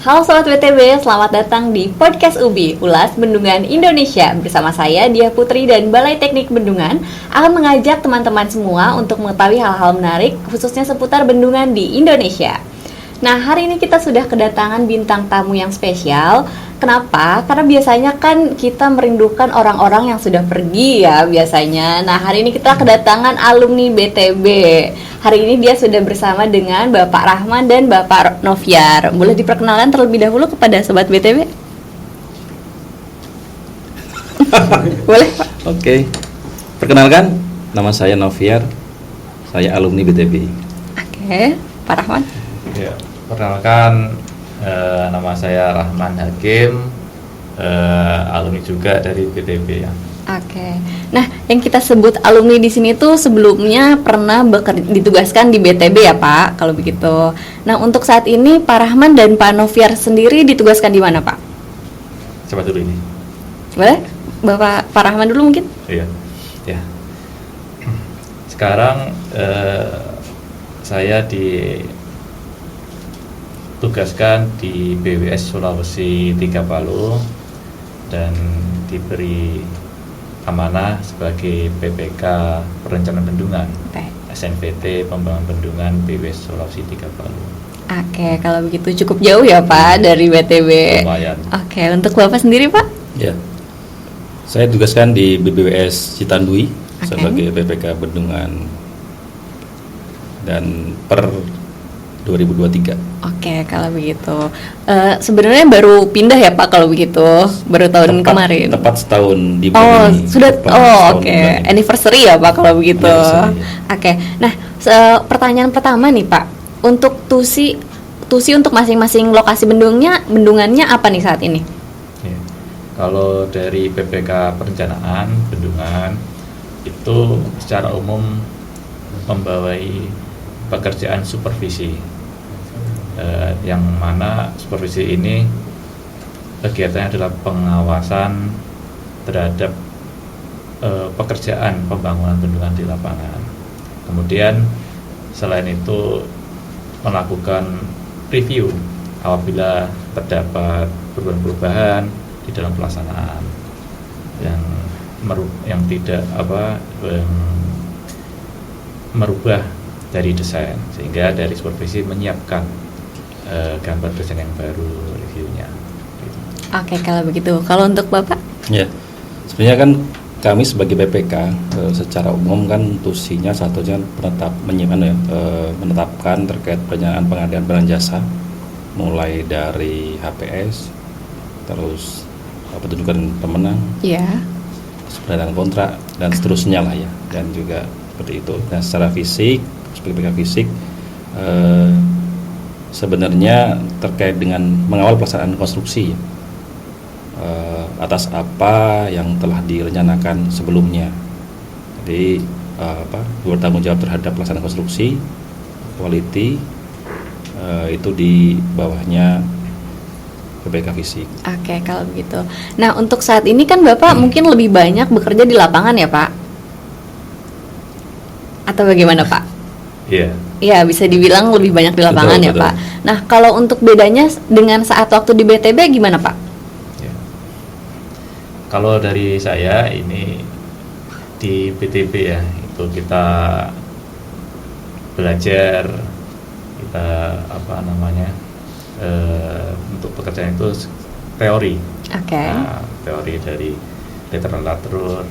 Halo Sobat BTB, selamat datang di Podcast UBI, Ulas Bendungan Indonesia. Bersama saya, Dia Putri dan Balai Teknik Bendungan akan mengajak teman-teman semua untuk mengetahui hal-hal menarik, khususnya seputar bendungan di Indonesia. Nah, hari ini kita sudah kedatangan bintang tamu yang spesial. Kenapa? Karena biasanya kan kita merindukan orang-orang yang sudah pergi ya biasanya. Nah, hari ini kita kedatangan alumni BTB. Hari ini dia sudah bersama dengan Bapak Rahman dan Bapak Noviar. Boleh diperkenalkan terlebih dahulu kepada Sobat BTB? Boleh, Pak? Oke. Perkenalkan, nama saya Noviar. Saya alumni BTB. Oke, Pak Rahman. Ya, perkenalkan nama saya Rahman Hakim, alumni juga dari BTB ya. Oke. Nah, yang kita sebut alumni di sini tuh sebelumnya pernah ditugaskan di BTB ya, Pak, kalau begitu. Nah, untuk saat ini Pak Rahman dan Pak Noviar sendiri ditugaskan di mana, Pak? Coba dulu ini. Boleh? Pak Rahman dulu mungkin? Iya. Ya. Sekarang saya ditugaskan di BWS Sulawesi 3 Palu dan diberi amanah sebagai PPK Perencanaan Bendungan, SNPT Pembangunan Bendungan BWS Sulawesi 3 Palu. Oke, kalau begitu cukup jauh ya Pak dari BTB. Lumayan. Oke, untuk Bapak sendiri Pak? Ya. Saya tugaskan di BBWS Citandui sebagai PPK Bendungan dan per 2023. Oke, kalau begitu sebenarnya baru pindah ya Pak kalau begitu, baru tahun kemarin. Tepat setahun di bulan ini. Sudah. Oke. Anniversary ya Pak kalau begitu. Ya. Oke. Nah, pertanyaan pertama nih Pak, untuk tusi untuk masing-masing lokasi bendungannya apa nih saat ini? Ya. Kalau dari PPK Perencanaan Bendungan itu secara umum membawai pekerjaan supervisi, yang mana supervisi ini kegiatannya adalah pengawasan terhadap pekerjaan pembangunan bendungan di lapangan. Kemudian selain itu melakukan review apabila terdapat perubahan-perubahan di dalam pelaksanaan yang tidak merubah dari desain, sehingga dari supervisi menyiapkan gambar desain yang baru, reviewnya gitu. Oke, kalau begitu. Kalau untuk Bapak? Ya. Sebenarnya kan kami sebagai PPK secara umum kan tusinya satunya menetapkan terkait perencanaan pengadaan barang jasa, mulai dari HPS, terus penunjukan pemenang, penandatanganan kontrak dan seterusnya lah ya, dan juga seperti itu. Dan secara fisik sebagai PPK fisik sebenarnya terkait dengan mengawal pelaksanaan konstruksi atas apa yang telah direncanakan sebelumnya. Jadi bertanggung jawab terhadap pelaksanaan konstruksi, quality, itu di bawahnya PPK fisik. Oke, kalau begitu. Nah, untuk saat ini kan Bapak mungkin lebih banyak bekerja di lapangan ya Pak? Atau bagaimana Pak? Iya. Ya, bisa dibilang lebih banyak di lapangan ya betul. Pak. Nah, kalau untuk bedanya dengan saat waktu di BTB gimana Pak? Ya. Kalau dari saya ini di BTB ya, itu kita belajar, kita untuk pekerjaan itu teori. Teori dari literatur.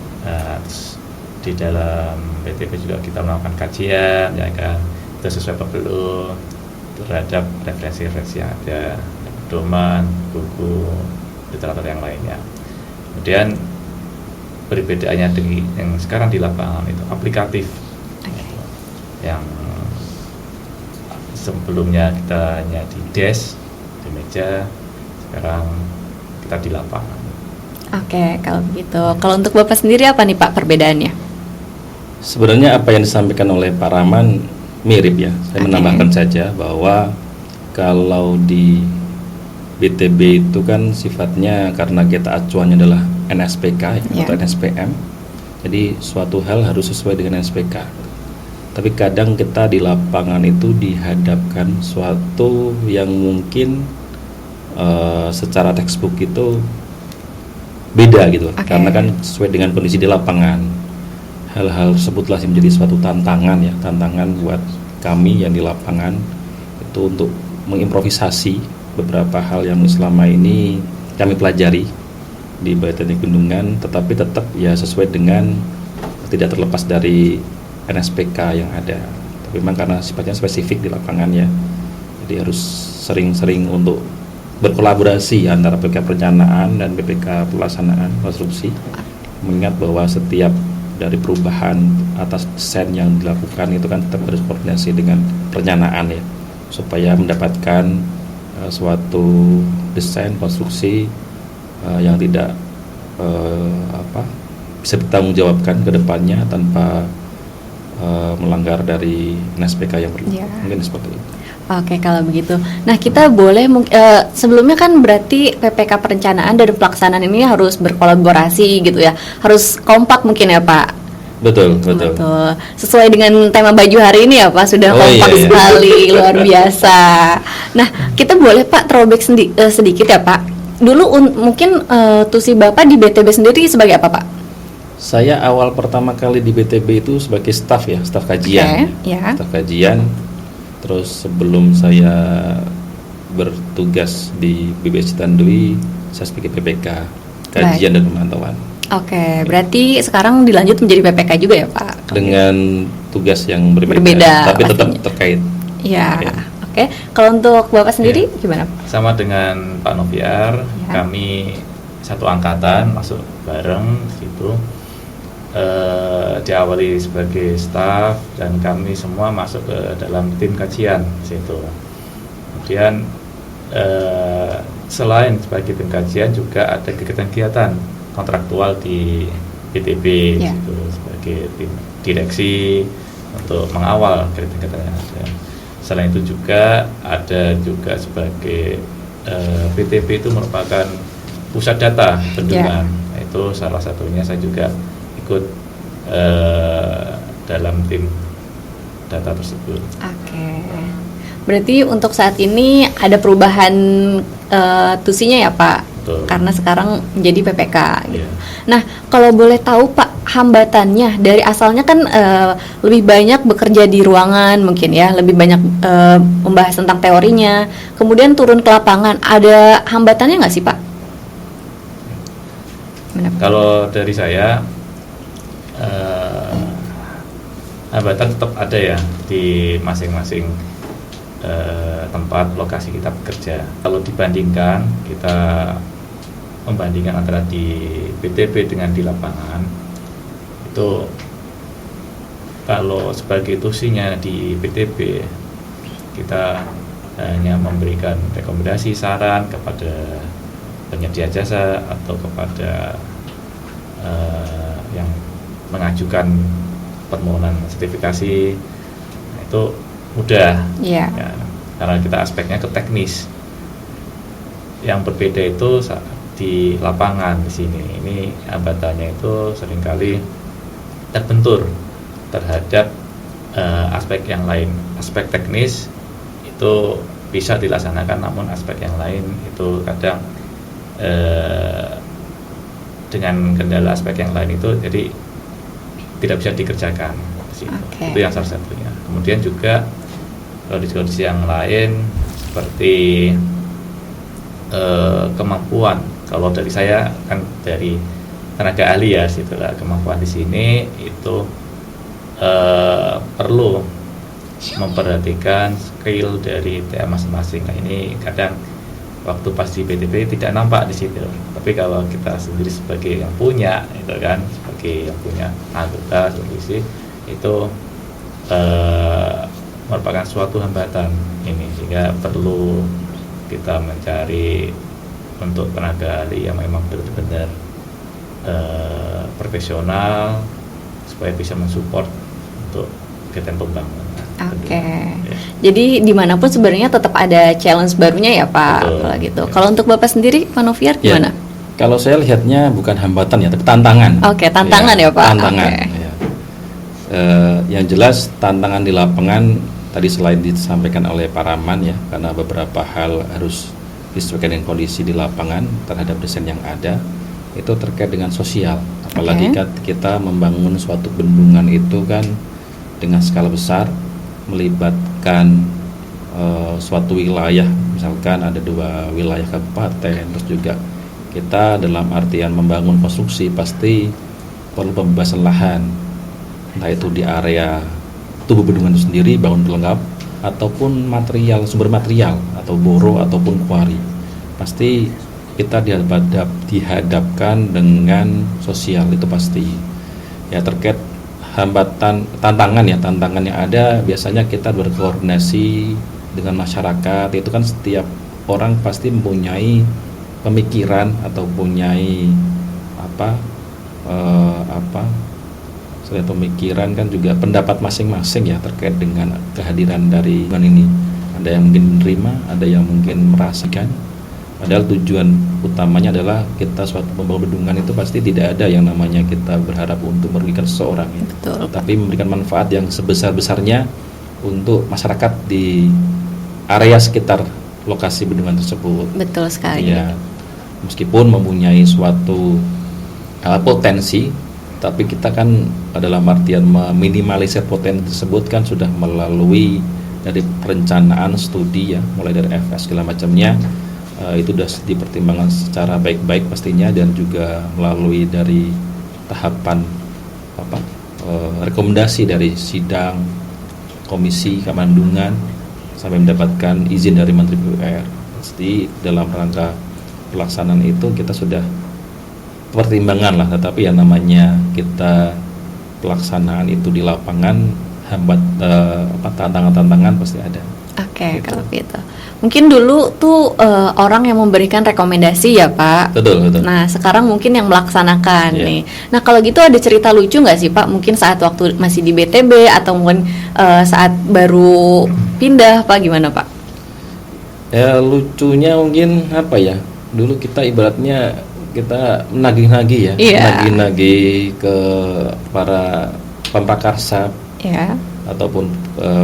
Di dalam BTB juga kita melakukan kajian, ya kan, itu sesuai apa belum terhadap referensi-referensi yang ada, pedoman, buku, literatur yang lainnya. Kemudian perbedaannya dengan yang sekarang di lapangan itu aplikatif. Yang sebelumnya kita hanya di desk, di meja, sekarang kita di lapangan. Oke, kalau begitu. Kalau untuk Bapak sendiri apa nih Pak perbedaannya? Sebenarnya apa yang disampaikan oleh Pak Rahman mirip ya. Saya menambahkan saja bahwa kalau di BTB itu kan sifatnya karena kita acuannya adalah NSPK atau NSPM. Jadi suatu hal harus sesuai dengan NSPK. Tapi kadang kita di lapangan itu dihadapkan suatu yang mungkin secara textbook itu beda gitu, karena kan sesuai dengan kondisi di lapangan. Hal-hal tersebutlah yang menjadi suatu tantangan buat kami yang di lapangan itu untuk mengimprovisasi beberapa hal yang selama ini kami pelajari di Balai Teknik Bendungan, tetapi tetap ya sesuai dengan, tidak terlepas dari NSPK yang ada. Tapi memang karena sifatnya spesifik di lapangan ya, jadi harus sering-sering untuk berkolaborasi antara BPK perencanaan dan BPK pelaksanaan konstruksi, mengingat bahwa setiap dari perubahan atas desain yang dilakukan itu kan tetap berkoordinasi dengan perencanaan ya, supaya mendapatkan suatu desain konstruksi yang tidak bisa ditanggungjawabkan ke depannya tanpa melanggar dari NSPK yang perlu. Mungkin seperti itu. Oke, kalau begitu. Nah, kita boleh sebelumnya kan berarti PPK perencanaan dan pelaksanaan ini harus berkolaborasi gitu ya. Harus kompak mungkin ya, Pak. Betul. Sesuai dengan tema baju hari ini ya, Pak, sudah kompak sekali, luar biasa. Nah, kita boleh Pak throwback sedikit ya, Pak. Dulu mungkin tusi Bapak di BTB sendiri sebagai apa, Pak? Saya awal pertama kali di BTB itu sebagai staf kajian. Staf kajian. Terus sebelum saya bertugas di BBS Citandui, saya sebagai PPK kajian dan pemantauan. Oke, berarti sekarang dilanjut menjadi PPK juga ya, Pak? Dengan tugas yang berbeda tapi tetap terkait. Iya. Oke, kalau untuk Bapak sendiri gimana? Sama dengan Pak Noviar, kami satu angkatan masuk bareng gitu. Diawali sebagai staf dan kami semua masuk ke dalam tim kajian situ. Kemudian selain sebagai tim kajian juga ada kegiatan-kegiatan kontraktual di BTB gitu, sebagai tim direksi untuk mengawal kegiatan yang ada. Selain itu juga ada juga sebagai BTB itu merupakan pusat data bendungan. Itu salah satunya saya juga ikut dalam tim data tersebut. Oke. Berarti untuk saat ini ada perubahan tusinya ya, Pak? Betul. Karena sekarang menjadi PPK gitu. Nah, kalau boleh tahu Pak, hambatannya dari asalnya kan lebih banyak bekerja di ruangan mungkin ya, lebih banyak membahas tentang teorinya, kemudian turun ke lapangan, ada hambatannya nggak sih, Pak? Kalau dari saya, hambatan tetap ada ya di masing-masing tempat lokasi kita bekerja. Kalau dibandingkan, kita membandingkan antara di BTB dengan di lapangan, itu kalau sebagai tusinya di BTB kita hanya memberikan rekomendasi, saran kepada penyedia jasa atau kepada yang mengajukan permohonan sertifikasi. Nah, itu mudah ya, karena kita aspeknya ke teknis. Yang berbeda itu di lapangan di sini. Ini hambatannya itu seringkali terbentur terhadap aspek yang lain. Aspek teknis itu bisa dilaksanakan, namun aspek yang lain itu kadang dengan kendala aspek yang lain itu jadi tidak bisa dikerjakan. Itu yang salah satunya. Kemudian juga di kondisi yang lain seperti kemampuan. Kalau dari saya kan dari tenaga ahli ya, situlah kemampuan di sini itu perlu memperhatikan skill dari TA masing-masing. Nah, ini kadang waktu pas di BTB tidak nampak di situ. Tapi kalau kita sendiri sebagai yang punya, itu kan sebagai yang punya anggota solusi itu merupakan suatu hambatan ini, sehingga perlu kita mencari untuk tenaga ahli yang memang benar-benar profesional supaya bisa mensupport untuk kegiatan pembangunan. Jadi dimanapun sebenarnya tetap ada challenge barunya ya Pak. Kalau gitu. Kalau untuk Bapak sendiri, Pak Noviar gimana? Kalau saya lihatnya bukan hambatan ya, tapi tantangan. Tantangan ya Pak. Tantangan. Yang jelas tantangan di lapangan tadi selain disampaikan oleh Pak Rahman ya, karena beberapa hal harus disesuaikan dengan kondisi di lapangan terhadap desain yang ada. Itu terkait dengan sosial, apalagi kita membangun suatu bendungan itu kan dengan skala besar, melibatkan suatu wilayah, misalkan ada 2 wilayah kabupaten, terus juga kita dalam artian membangun konstruksi pasti perlu pembebasan lahan, entah itu di area tubuh bendungan itu sendiri, bangun pelengkap, ataupun material, sumber material, atau boro, ataupun kuari. Pasti kita dihadapkan dengan sosial, itu pasti. Ya, terkait hambatan, tantangan yang ada, biasanya kita berkoordinasi dengan masyarakat. Itu kan setiap orang pasti mempunyai pemikiran atau mempunyai selain pemikiran kan juga pendapat masing-masing ya terkait dengan kehadiran dari bendungan ini. Ada yang mungkin menerima, ada yang mungkin merasakan. Padahal tujuan utamanya adalah kita suatu membangun bendungan itu pasti tidak ada yang namanya kita berharap untuk merugikan seseorang ya. Betul. Tapi memberikan manfaat yang sebesar-besarnya untuk masyarakat di area sekitar lokasi bendungan tersebut. Betul sekali. Ya, meskipun mempunyai suatu potensi, tapi kita kan dalam artian meminimalisir potensi tersebut kan sudah melalui dari perencanaan studi ya, mulai dari FS segala macamnya, itu sudah dipertimbangkan secara baik-baik pastinya, dan juga melalui dari tahapan rekomendasi dari sidang komisi kemandunan sampai mendapatkan izin dari Menteri PUPR. Pasti dalam rangka pelaksanaan itu kita sudah pertimbangan lah, tetapi yang namanya kita pelaksanaan itu di lapangan tantangan-tantangan pasti ada. Oke, kalau gitu. Mungkin dulu tuh orang yang memberikan rekomendasi ya Pak. Betul. Nah sekarang mungkin yang melaksanakan nih. Nah kalau gitu ada cerita lucu nggak sih Pak? Mungkin saat waktu masih di BTB atau mungkin saat baru pindah Pak, gimana Pak? Ya lucunya mungkin dulu kita ibaratnya kita menagih-nagih ya, menagih-nagih ke para pemprakarsa ataupun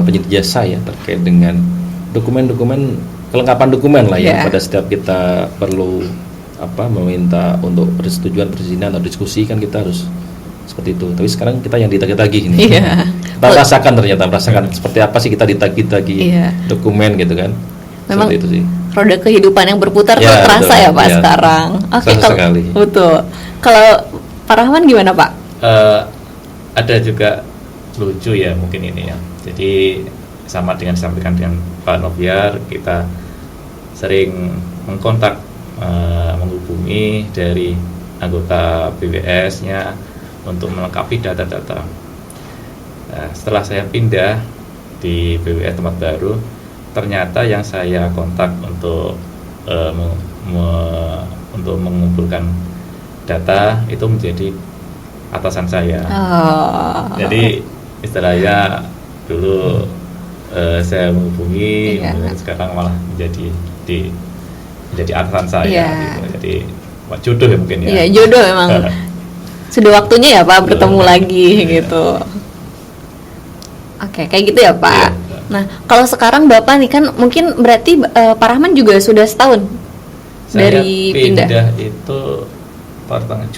penyedia jasa ya terkait dengan dokumen-dokumen, kelengkapan dokumen lah ya pada setiap kita perlu meminta untuk persetujuan perizinan atau diskusi kan kita harus seperti itu. Tapi sekarang kita yang ditagih-tagih ini, kita merasakan seperti apa sih kita ditagih-tagih dokumen gitu kan. Memang seperti itu sih. Roda kehidupan yang berputar tuh terasa ya Pak sekarang. Oke, sekali. Betul. Kalau Pak Rahman gimana Pak? Ada juga lucu ya mungkin ini ya. Jadi sama dengan disampaikan dengan Pak Noviar, kita sering mengkontak, menghubungi dari anggota BWS-nya untuk melengkapi data-data. Nah, setelah saya pindah di BWS tempat baru, ternyata yang saya kontak untuk untuk mengumpulkan data itu menjadi atasan saya. Jadi istilahnya dulu saya menghubungi, sekarang malah menjadi atasan saya. Gitu. Jadi jodoh ya mungkin ya. Iya, jodoh memang. Sudah waktunya ya Pak bertemu lagi gitu. Oke, kayak gitu ya Pak. Nah, kalau sekarang Bapak nih kan mungkin berarti Pak Rahman juga sudah setahun dari pindah. Saya pindah itu pertengahan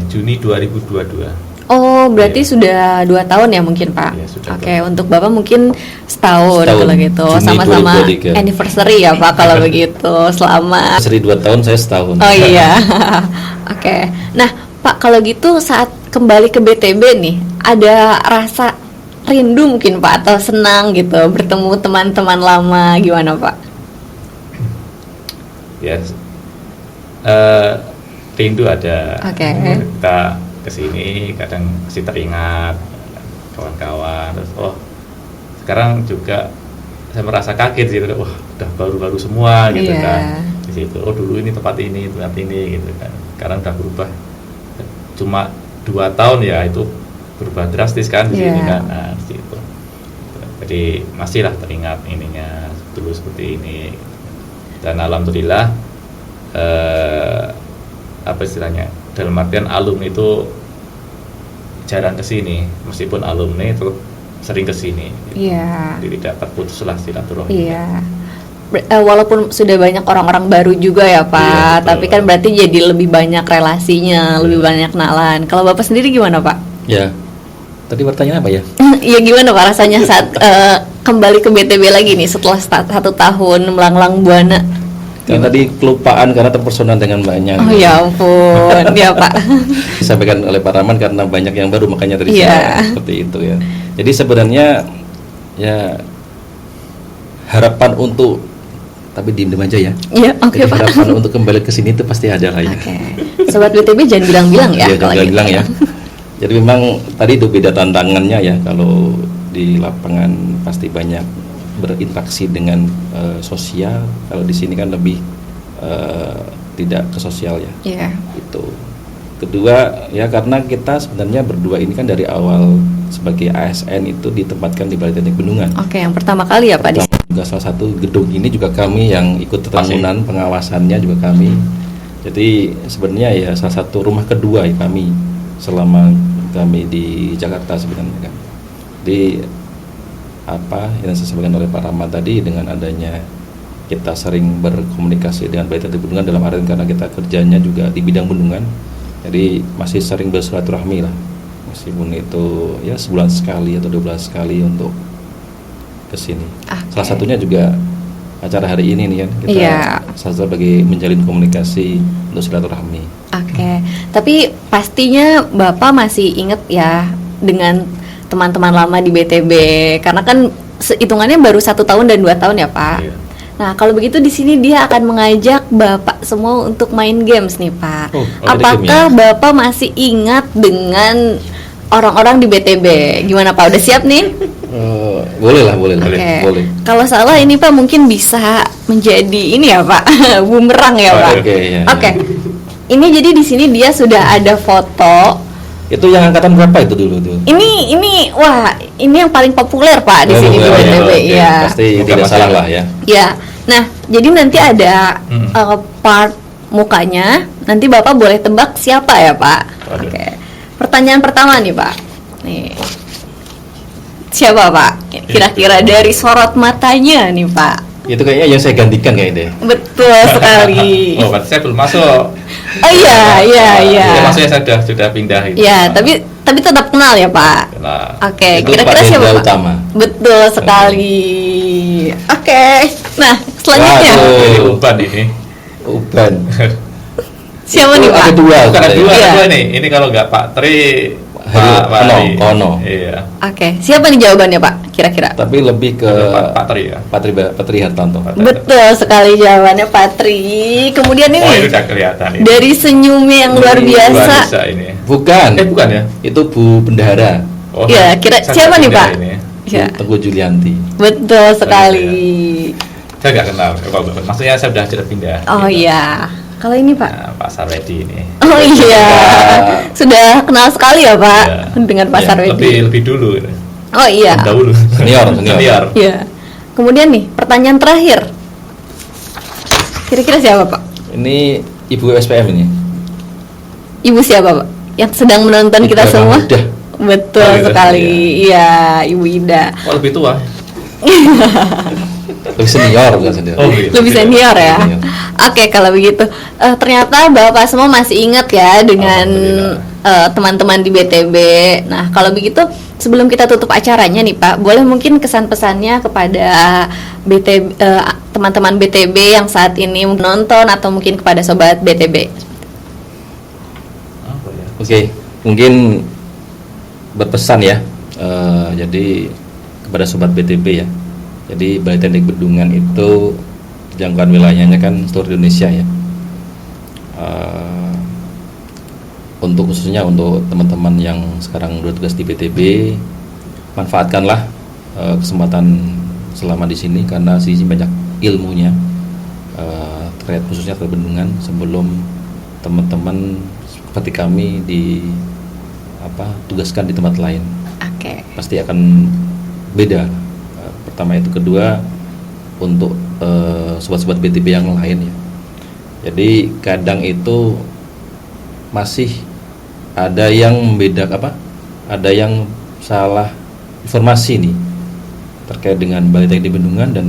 Juni 2022. Oh, berarti sudah 2 tahun ya mungkin Pak. Oke, untuk Bapak mungkin setahun kalau gitu. Sama-sama anniversary ya Pak kalau begitu. Selamat. Anniversary 2 tahun, saya setahun. Oh iya. Oke. Nah, Pak kalau gitu saat kembali ke BTB nih, ada rasa rindu mungkin Pak atau senang gitu bertemu teman-teman lama, gimana Pak? Ya, rindu ada. Kita kesini kadang masih teringat kawan-kawan, terus sekarang juga saya merasa kaget gitu, udah baru-baru semua gitu kan di situ. Dulu ini tempat ini gitu kan. Sekarang udah berubah, cuma 2 tahun ya itu berubah drastis kan di sini kan. Nah, di situ. Jadi masihlah teringat ininya dulu seperti ini. Dan alhamdulillah apa istilahnya? Dalam artian alumni itu jarang ke sini, meskipun alumni tetap sering ke sini. Gitu. Jadi tidak terputuslah silaturahmi. walaupun sudah banyak orang-orang baru juga ya Pak, tapi kan berarti jadi lebih banyak relasinya, lebih banyak kenalan. Kalau Bapak sendiri gimana Pak? Ya, tadi pertanyaan apa ya? Iya, gimana Pak rasanya saat kembali ke BTB lagi nih setelah 1 tahun melanglang buana? Kan tadi kelupaan karena terpesona dengan banyak. Oh ya ampun, ya Pak. Disampaikan oleh Pak Rahman karena banyak yang baru, makanya tadi saya seperti itu ya. Jadi sebenarnya ya harapan untuk, tapi diem aja ya. Iya, oke Pak. Harapan untuk kembali ke sini itu pasti ada lah ya. Sobat BTB jangan bilang-bilang ya. Jangan bilang ya. Jadi memang tadi itu beda tantangannya ya. Kalau di lapangan pasti banyak berinteraksi dengan sosial. Kalau di sini kan lebih tidak ke sosial ya. Iya. Itu. Kedua ya karena kita sebenarnya berdua ini kan dari awal sebagai ASN itu ditempatkan di Balai Teknik Bendungan. Oke, yang pertama kali ya Pak di sini. Juga salah satu gedung ini juga kami yang ikut bangunan, pengawasannya juga kami. Jadi sebenarnya ya salah satu rumah kedua ya kami selama kami di Jakarta sebenarnya kan. Jadi apa yang saya sampaikan oleh Pak Rahmat tadi, dengan adanya kita sering berkomunikasi dengan Balai Teknik Bendungan dalam artian karena kita kerjanya juga di bidang bendungan, jadi masih sering bersilaturahmi lah, meskipun itu ya sebulan sekali atau 2 bulan sekali untuk kesini. Salah satunya juga acara hari ini nih kan, kita salah satu bagi menjalin komunikasi untuk silaturahmi. Tapi pastinya Bapak masih ingat ya dengan teman-teman lama di BTB, karena kan hitungannya baru 1 tahun dan 2 tahun ya Pak. Nah kalau begitu di sini dia akan mengajak Bapak semua untuk main games nih Pak. Apakah Bapak masih ingat dengan orang-orang di BTB? Gimana Pak, udah siap nih? Boleh lah. Boleh. Kalau salah ini Pak mungkin bisa menjadi ini ya Pak, bumerang ya Pak. Oke. Ini jadi di sini dia sudah ada foto. Itu yang angkatan berapa itu dulu tuh? Ini wah, ini yang paling populer Pak di sini di BTB ya. Pasti tidak salah lah ya. Ya. Nah, jadi nanti ada part mukanya. Nanti Bapak boleh tebak siapa ya Pak? Oke. Pertanyaan pertama nih Pak. Nih. Siapa Pak? Kira-kira dari sorot matanya nih Pak. Itu kayaknya yang saya gantikan kayaknya. Betul sekali. Oh, berarti saya belum masuk. Oh iya. Maksudnya saya sudah pindah itu. Iya, tapi tetap kenal ya Pak. Kenal. Oke, kira-kira siapa Pak? Utama. Betul sekali. Oke. Nah, selanjutnya. Ini Uban ini. Uban. Siapa nih Pak? Bukan dua nih. Ini kalau nggak Pak Tri, Pak Kono. Iya. Oke, siapa nih jawabannya Pak? Kira-kira? Tapi lebih ke Pak Tri ya. Pak Tri Hartanto. Betul sekali jawabannya Pak Tri. Kemudian ini. Oh, ini udah kelihatan ini. Dari senyumnya yang luar biasa. Ini. Bukan ya? Itu Bu Bendahara. Oh, ya, siapa nih Pak? Ya. Teguh Julianti. Betul sekali. Saya nggak kenal. Maksudnya saya sudah pindah. Oh iya. Kalau ini Pak? Nah, Pak Sarwedi ini. Oh iya. Sudah kenal sekali ya Pak dengan Pak Sarwedi. Lebih dulu ini. Oh iya. Dahulu. Senior. Iya. Kemudian nih, pertanyaan terakhir. Kira-kira siapa Pak? Ini Ibu SPM ini. Ibu siapa Pak? Yang sedang menonton kita semua? Ida. Betul sekali. Iya, Ibu Ida. Oh, lebih tua. Lebih senior bukan senior. Oh, lebih senior ya. Oke, kalau begitu ternyata Bapak semua masih ingat ya dengan teman-teman di BTB. Nah, kalau begitu sebelum kita tutup acaranya nih Pak, boleh mungkin kesan pesannya kepada BTB, teman-teman BTB yang saat ini menonton atau mungkin kepada sobat BTB. Oke, mungkin berpesan ya. Jadi kepada sobat BTB ya. Jadi Balai Teknik Bendungan itu jangkauan wilayahnya kan seluruh Indonesia ya. Untuk khususnya untuk teman-teman yang sekarang bertugas di BTB, manfaatkanlah kesempatan selama di sini karena sisi banyak ilmunya terkait khususnya terkait bendungan sebelum teman-teman seperti kami tugaskan di tempat lain. Pasti akan beda. Pertama itu, kedua untuk sobat-sobat BTB yang lain ya. Jadi kadang itu masih ada yang membedakan ada yang salah informasi nih terkait dengan Balai Teknik Bendungan dan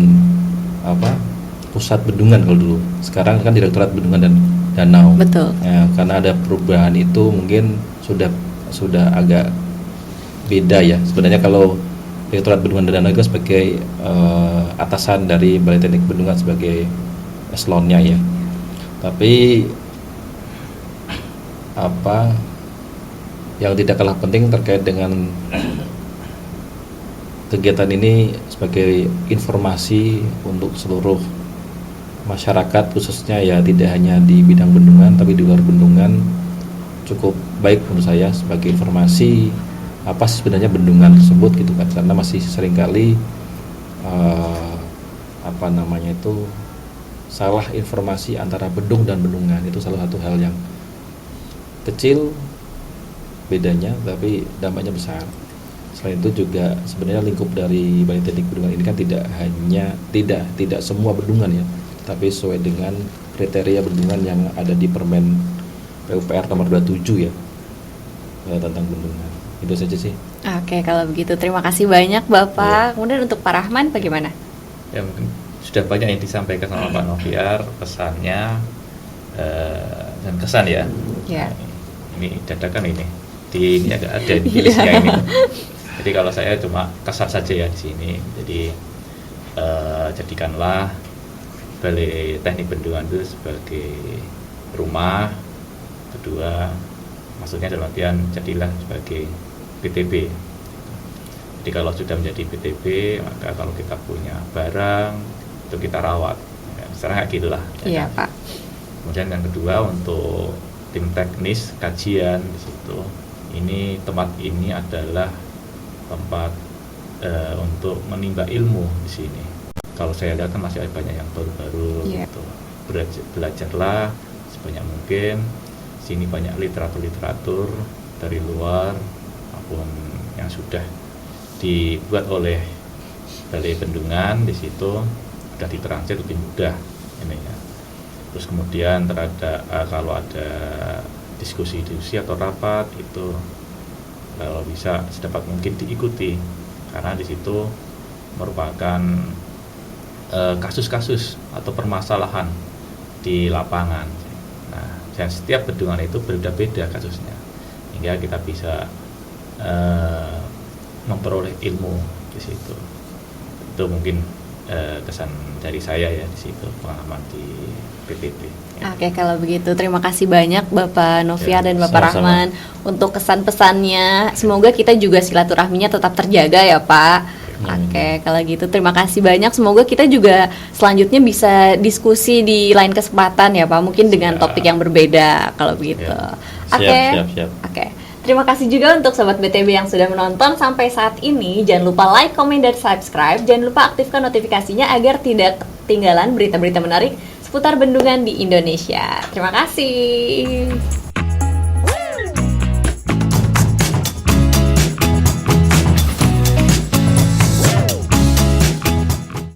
pusat bendungan kalau dulu. Sekarang kan Direktorat Bendungan dan Danau. Betul. Ya, karena ada perubahan itu mungkin sudah agak beda ya. Sebenarnya kalau Direktorat Bendungan dan Danau itu sebagai atasan dari Balai Teknik Bendungan sebagai eselonnya ya. Tapi apa yang tidak kalah penting terkait dengan kegiatan ini sebagai informasi untuk seluruh masyarakat, khususnya ya tidak hanya di bidang bendungan tapi di luar bendungan, cukup baik menurut saya sebagai informasi apa sih sebenarnya bendungan tersebut gitu kan, karena masih seringkali salah informasi antara bendung dan bendungan. Itu salah satu hal yang kecil bedanya tapi dampaknya besar. Selain itu juga sebenarnya lingkup dari Balai Teknik Bendungan ini kan tidak semua bendungan ya, tapi sesuai dengan kriteria bendungan yang ada di Permen PUPR nomor 27 ya, tentang bendungan. Itu saja sih. Oke, kalau begitu terima kasih banyak Bapak. Kemudian untuk Pak Rahman bagaimana? Ya mungkin sudah banyak yang disampaikan sama Pak Noviar, pesannya dan kesan ya. Ya. Ini dadakan ini agak ada di listnya ini. Jadi kalau saya cuma kesan saja ya di sini. Jadi jadikanlah Balai Teknik Bendungan itu sebagai rumah. Kedua, maksudnya dalam artian jadilah sebagai BTB. Jadi kalau sudah menjadi BTB, maka kalau kita punya barang itu kita rawat. Ya, sekarang kayak gitulah. Iya, Pak. Kemudian yang kedua untuk tim teknis kajian di situ. Ini tempat ini adalah tempat untuk menimba ilmu di sini. Kalau saya lihat kan masih ada banyak yang baru-baru gitu. Belajarlah sebanyak mungkin. Sini banyak literatur dari luar maupun yang sudah dibuat oleh Balai Bendungan, di situ sudah ditranslate lebih mudah ini ya. Terus kemudian kalau ada diskusi atau rapat itu kalau bisa sedapat mungkin diikuti, karena di situ merupakan kasus-kasus atau permasalahan di lapangan. Nah, dan setiap bendungan itu berbeda-beda kasusnya, hingga kita bisa memperoleh ilmu di situ. Itu mungkin kesan dari saya ya di situ, pengalaman di PTB. Oke, kalau begitu terima kasih banyak Bapak Noviar dan Bapak Rahman untuk kesan pesannya. Semoga kita juga silaturahminya tetap terjaga ya Pak. Oke, kalau gitu terima kasih banyak. Semoga kita juga selanjutnya bisa diskusi di lain kesempatan ya Pak, mungkin dengan topik yang berbeda kalau begitu. Siap. Oke. Terima kasih juga untuk Sobat BTB yang sudah menonton sampai saat ini. Jangan lupa like, komen, dan subscribe. Jangan lupa aktifkan notifikasinya agar tidak ketinggalan berita-berita menarik seputar bendungan di Indonesia. Terima kasih.